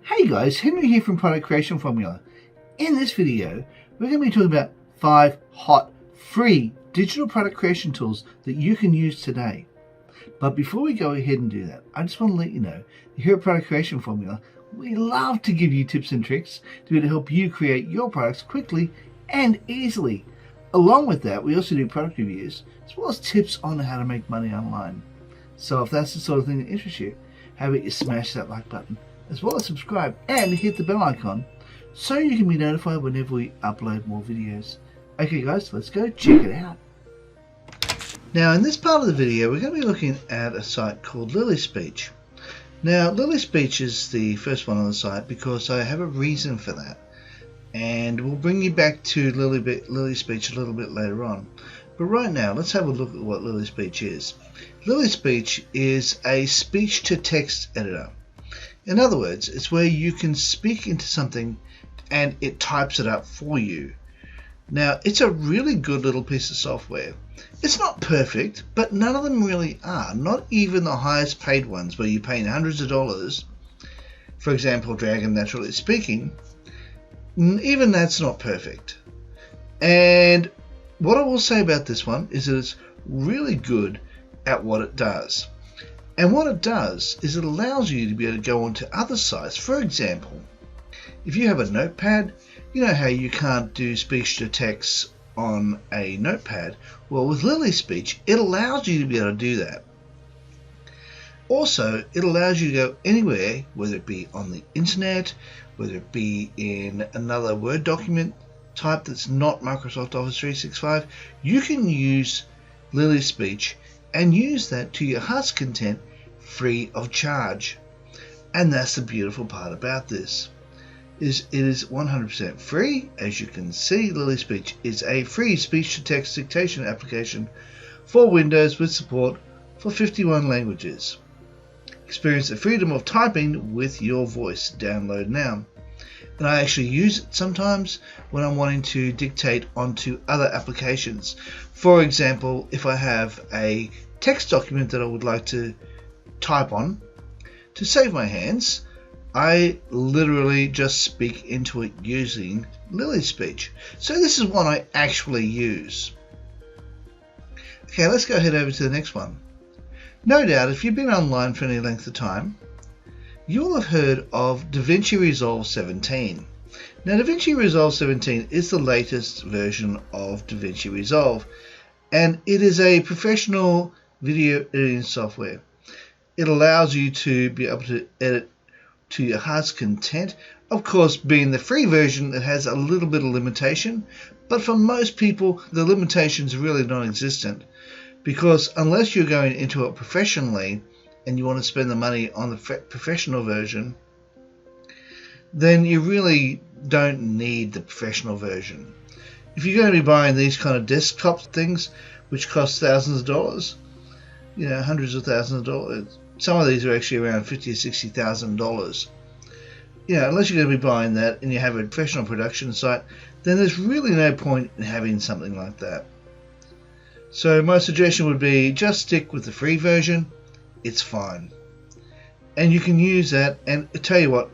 Hey guys, Henry here from ProductCreationFormula. In this video, we're going to be talking about 5 hot, free digital product creation tools that you can use today. But before we go ahead and do that, I just want to let you know that here at ProductCreationFormula, we love to give you tips and tricks to be able to help you create your products quickly and easily. Along with that, we also do product reviews, as well as tips on how to make money online. So if that's the sort of thing that interests you, how about you smash that like button, as well as subscribe and hit the bell icon so you can be notified whenever we upload more videos. Okay guys, let's go check it out. Now in this part of the video we're going to be looking at a site called LilySpeech. Now LilySpeech is the first one on the site because I have a reason for that, and we'll bring you back to LilySpeech a little bit later on. But right now let's have a look at what LilySpeech is. LilySpeech is a speech-to-text editor. In other words, it's where you can speak into something and it types it up for you. Now, it's a really good little piece of software. It's not perfect, but none of them really are. Not even the highest paid ones where you're paying hundreds of dollars. For example, Dragon Naturally Speaking. Even that's not perfect. And what I will say about this one is that it's really good at what it does. And what it does is it allows you to be able to go onto other sites. For example, if you have a notepad, you know how you can't do speech to text on a notepad? Well, with LilySpeech, it allows you to be able to do that. Also, it allows you to go anywhere, whether it be on the internet, whether it be in another Word document type that's not Microsoft Office 365, you can use LilySpeech and use that to your heart's content free of charge. And that's the beautiful part about this, is it is 100% free. As you can see, LilySpeech is a free speech-to-text dictation application for Windows with support for 51 languages. Experience the freedom of typing with your voice. Download now. And I actually use it sometimes when I'm wanting to dictate onto other applications. For example, if I have a text document that I would like to type on, to save my hands, I literally just speak into it using LilySpeech. So this is one I actually use. Okay, let's go ahead over to the next one. No doubt, if you've been online for any length of time, you'll have heard of Davinci Resolve 17. Now, Davinci Resolve 17 is the latest version of Davinci Resolve, and it is a professional video editing software. It allows you to be able to edit to your heart's content. Of course, being the free version, it has a little bit of limitation, but for most people, the limitations are really non-existent, because unless you're going into it professionally and you want to spend the money on the professional version, then you really don't need the professional version. If you're going to be buying these kind of desktop things, which cost thousands of dollars, you know, hundreds of thousands of dollars, some of these are actually around $50,000 or $60,000. You know, unless you're going to be buying that and you have a professional production site, then there's really no point in having something like that. So my suggestion would be just stick with the free version. It's fine, and you can use that, and I tell you what,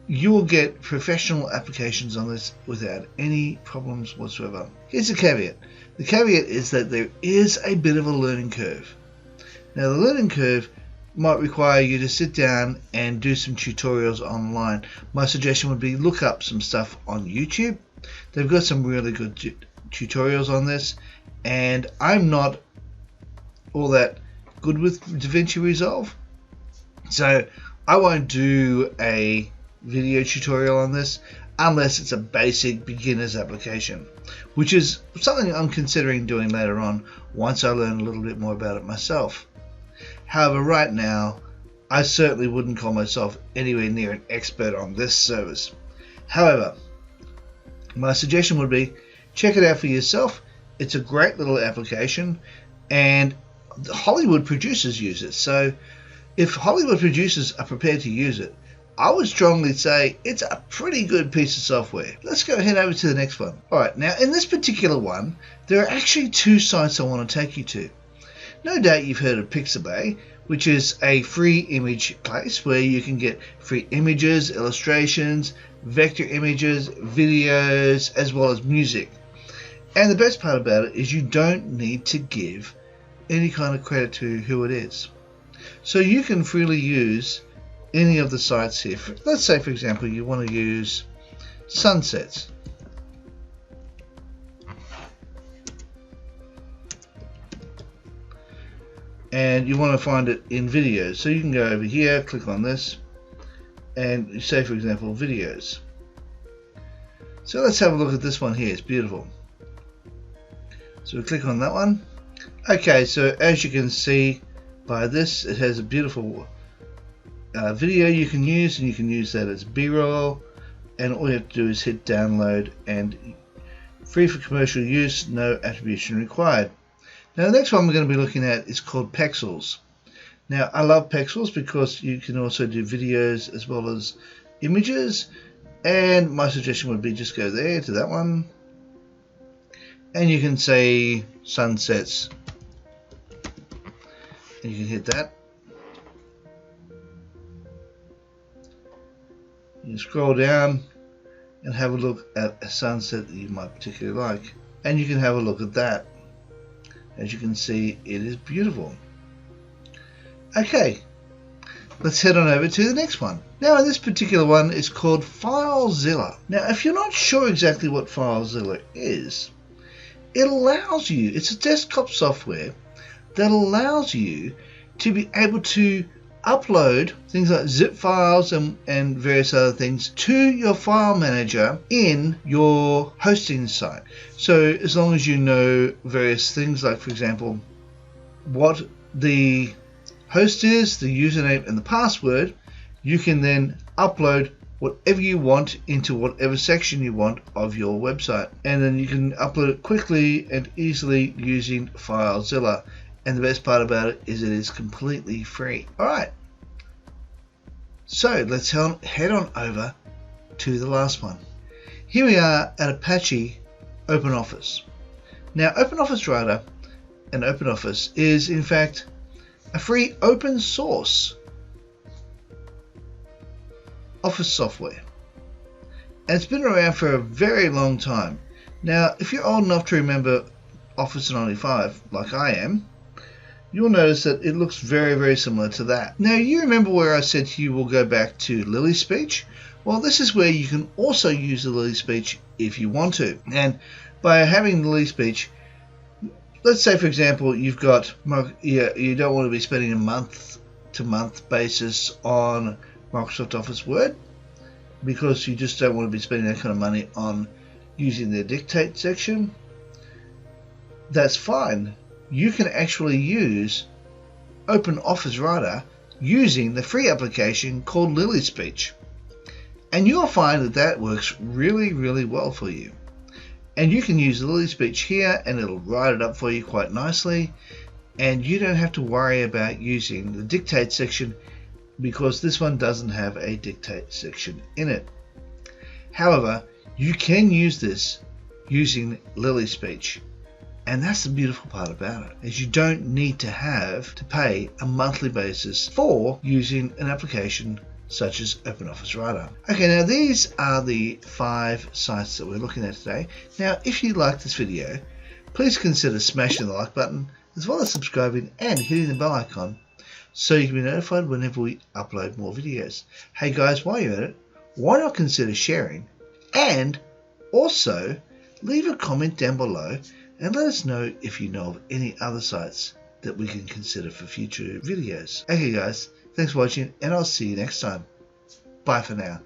you will get professional applications on this without any problems whatsoever. Here's the caveat. The caveat is that there is a bit of a learning curve. Now, the learning curve might require you to sit down and do some tutorials online. My suggestion would be look up some stuff on YouTube. They've got some really good tutorials on this, and I'm not all that good with Davinci Resolve, so I won't do a video tutorial on this unless it's a basic beginner's application, which is something I'm considering doing later on once I learn a little bit more about it myself. However, right now I certainly wouldn't call myself anywhere near an expert on this service. However, my suggestion would be check it out for yourself. It's a great little application, and Hollywood producers use it. So if Hollywood producers are prepared to use it, I would strongly say it's a pretty good piece of software. Let's go ahead over to the next one. Alright, now in this particular one, there are actually 2 sites I want to take you to. No doubt you've heard of Pixabay, which is a free image place where you can get free images, illustrations, vector images, videos, as well as music. And the best part about it is you don't need to give any kind of credit to who it is. So you can freely use any of the sites here. Let's say, for example, you want to use sunsets. And you want to find it in videos. So you can go over here, click on this, and you say, for example, videos. So let's have a look at this one here. It's beautiful. So we click on that one. Okay, so as you can see by this, it has a beautiful video you can use, and you can use that as B-roll, and all you have to do is hit download, and free for commercial use, no attribution required. Now the next one we're going to be looking at is called Pexels. Now I love Pexels because you can also do videos as well as images, and my suggestion would be just go there to that one, and you can say sunsets, and you can hit that. You can scroll down and have a look at a sunset that you might particularly like, and you can have a look at that. As you can see, it is beautiful. Okay, let's head on over to the next one. Now this particular one is called FileZilla. Now if you're not sure exactly what FileZilla is, it allows you, it's a desktop software that allows you to be able to upload things like zip files and various other things to your file manager in your hosting site. So as long as you know various things, like for example what the host is, the username and the password, you can then upload whatever you want into whatever section you want of your website, and then you can upload it quickly and easily using FileZilla. And the best part about it is it is completely free. Alright, so let's head on over to the last one. Here we are at Apache OpenOffice. Now OpenOffice Writer and OpenOffice is in fact a free open source office software, and it's been around for a very long time. Now if you're old enough to remember Office 95 like I am, you'll notice that it looks very, very similar to that. Now you remember where I said to you we'll go back to LilySpeech? Well, this is where you can also use the LilySpeech if you want to. And by having LilySpeech, let's say for example you've got, you don't want to be spending a month-to-month basis on Microsoft Office Word, because you just don't want to be spending that kind of money on using the dictate section. That's fine. You can actually use OpenOffice Writer using the free application called LilySpeech, and you'll find that that works really, really well for you. And you can use the LilySpeech here and it'll write it up for you quite nicely, and you don't have to worry about using the dictate section because this one doesn't have a dictate section in it. However, you can use this using LilySpeech. And that's the beautiful part about it, is you don't need to have to pay a monthly basis for using an application such as OpenOffice Writer. Okay, now these are the 5 sites that we're looking at today. Now if you like this video, please consider smashing the like button as well as subscribing and hitting the bell icon so you can be notified whenever we upload more videos. Hey guys, while you're at it, why not consider sharing, and also leave a comment down below and let us know if you know of any other sites that we can consider for future videos. Okay guys, thanks for watching, and I'll see you next time. Bye for now.